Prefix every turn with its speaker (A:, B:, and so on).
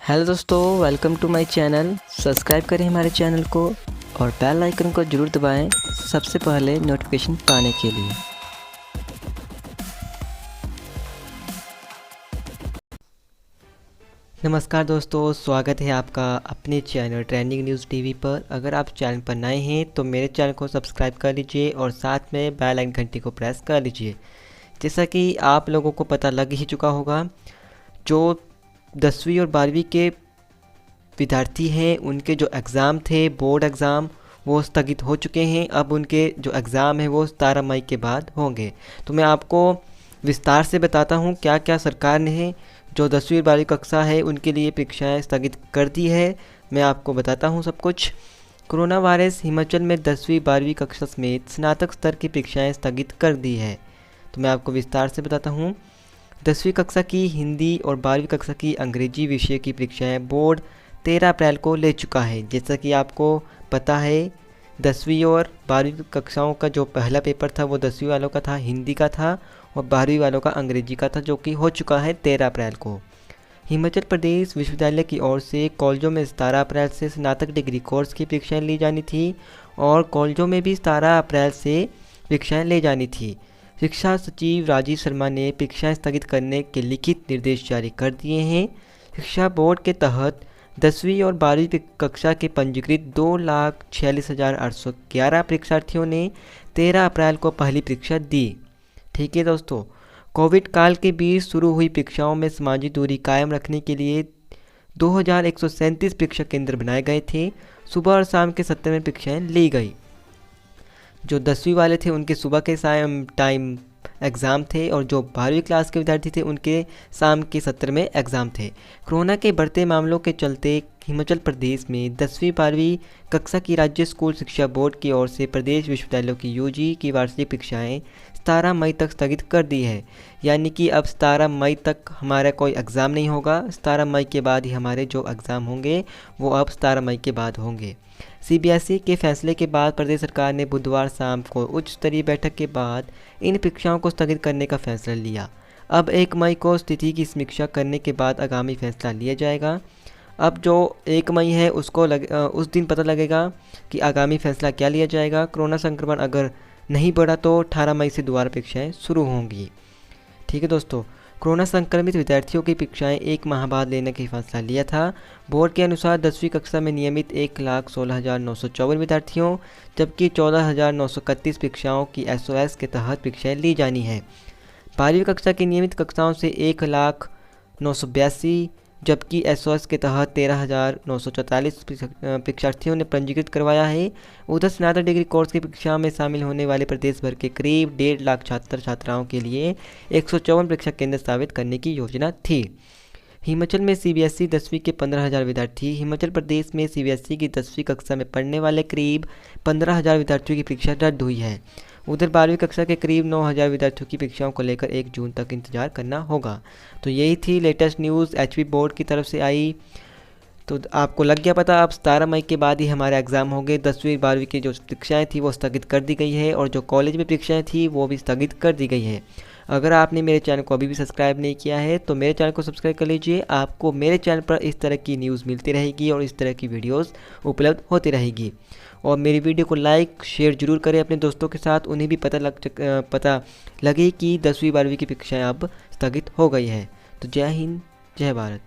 A: Hello दोस्तों, welcome to my channel. Subscribe करें हमारे चैनल को और बेल आइकन को ज़रूर दबाएं सबसे पहले नोटिफिकेशन पाने के लिए। नमस्कार दोस्तों, स्वागत है आपका अपने चैनल ट्रेंडिंग न्यूज़ टीवी पर। अगर आप चैनल पर नए हैं तो मेरे चैनल को सब्सक्राइब कर लीजिए और साथ में बेल आइकन घंटी को प्रेस कर लीजिए। जैसा कि आप लोगों को पता लग ही चुका होगा, जो 10वीं और 12वीं के विद्यार्थी हैं उनके जो एग्ज़ाम थे, बोर्ड एग्ज़ाम, वो स्थगित हो चुके हैं। अब उनके जो एग्ज़ाम है वो 17 मई के बाद होंगे। तो मैं आपको विस्तार से बताता हूँ क्या क्या सरकार ने जो 10वीं और 12वीं कक्षा है उनके लिए परीक्षाएं स्थगित कर दी है। मैं आपको बताता हूँ सब कुछ। कोरोना वायरस हिमाचल में 10वीं 12वीं कक्षा समेत स्नातक स्तर की परीक्षाएँ स्थगित कर दी है। तो मैं आपको विस्तार से बताता हूँ। 10वीं कक्षा की हिंदी और 12वीं कक्षा की अंग्रेजी विषय की परीक्षाएँ बोर्ड 13 अप्रैल को ले चुका है। जैसा कि आपको पता है, 10वीं और 12वीं कक्षाओं का जो पहला पेपर था वो 10वीं वालों का था, हिंदी का था, और 12वीं वालों का अंग्रेजी का था, जो कि हो चुका है 13 अप्रैल को। हिमाचल प्रदेश विश्वविद्यालय की ओर से कॉलेजों में 17 अप्रैल से स्नातक डिग्री कोर्स की परीक्षाएं ली जानी थी और कॉलेजों में भी 17 अप्रैल से परीक्षाएं ली जानी थी। शिक्षा सचिव राजीव शर्मा ने परीक्षाएं स्थगित करने के लिखित निर्देश जारी कर दिए हैं। शिक्षा बोर्ड के तहत 10वीं और 12वीं कक्षा के पंजीकृत 2,46,811 परीक्षार्थियों ने 13 अप्रैल को पहली परीक्षा दी। ठीक है दोस्तों, कोविड काल के बीच शुरू हुई परीक्षाओं में सामाजिक दूरी कायम रखने के लिए 2,137 परीक्षा केंद्र बनाए गए थे। सुबह और शाम के सत्र में परीक्षाएँ ली गई। जो 10वीं वाले थे उनके सुबह के टाइम एग्ज़ाम थे और जो 12वीं क्लास के विद्यार्थी थे उनके शाम के सत्र में एग्ज़ाम थे। कोरोना के बढ़ते मामलों के चलते हिमाचल प्रदेश में 10वीं 12वीं कक्षा की राज्य स्कूल शिक्षा बोर्ड की ओर से प्रदेश विश्वविद्यालयों की यूजी की वार्षिक परीक्षाएं 17 मई तक स्थगित कर दी है। यानी कि अब 17 मई तक हमारा कोई एग्ज़ाम नहीं होगा। 17 मई के बाद ही हमारे जो एग्ज़ाम होंगे वो अब 17 मई के बाद होंगे। सीबीएसई के फैसले के बाद प्रदेश सरकार ने बुधवार शाम को उच्च स्तरीय बैठक के बाद इन परीक्षाओं को स्थगित करने का फैसला लिया। अब 1 मई को स्थिति की समीक्षा करने के बाद आगामी फैसला लिया जाएगा। अब जो 1 मई है उस दिन पता लगेगा कि आगामी फैसला क्या लिया जाएगा। कोरोना संक्रमण अगर नहीं बढ़ा तो 18 मई से दोबारा परीक्षाएँ शुरू होंगी। ठीक है दोस्तों, कोरोना संक्रमित विद्यार्थियों की परीक्षाएं 1 माह बाद लेने का फैसला लिया था। बोर्ड के अनुसार 10वीं कक्षा में नियमित 1,16,954 विद्यार्थियों जबकि 14,931 परीक्षाओं की एसओएस के तहत परीक्षाएं ली जानी है। 12वीं कक्षा की नियमित कक्षाओं से 1,0982 जबकि एसओएस के तहत 13,944 परीक्षार्थियों ने पंजीकृत करवाया है। उधर स्नातक डिग्री कोर्स की परीक्षा में शामिल होने वाले प्रदेश भर के करीब 1.5 लाख छात्र छात्राओं के लिए 154 परीक्षा केंद्र स्थापित करने की योजना थी। हिमाचल में सीबीएसई 10वीं के 15,000 विद्यार्थी। हिमाचल प्रदेश में सीबीएसई की 10वीं कक्षा में पढ़ने वाले करीब 15,000 विद्यार्थियों की परीक्षा रद्द हुई है। उधर 12वीं कक्षा के करीब 9,000 विद्यार्थियों की परीक्षाओं को लेकर 1 जून तक इंतजार करना होगा। तो यही थी लेटेस्ट न्यूज़ एचपी बोर्ड की तरफ से आई। तो आपको लग गया पता, अब 17 मई के बाद ही हमारे एग्ज़ाम होंगे। 10वीं 12वीं की जो परीक्षाएँ थी वो स्थगित कर दी गई है और जो कॉलेज में परीक्षाएँ थी वो भी स्थगित कर दी गई है। अगर आपने मेरे चैनल को अभी भी सब्सक्राइब नहीं किया है तो मेरे चैनल को सब्सक्राइब कर लीजिए। आपको मेरे चैनल पर इस तरह की न्यूज़ मिलती रहेगी और इस तरह की वीडियोस उपलब्ध होती रहेगी। और मेरी वीडियो को लाइक शेयर ज़रूर करें अपने दोस्तों के साथ, उन्हें भी पता लगे कि 10वीं 12वीं की परीक्षाएँ अब स्थगित हो गई है। तो जय हिंद, जय भारत।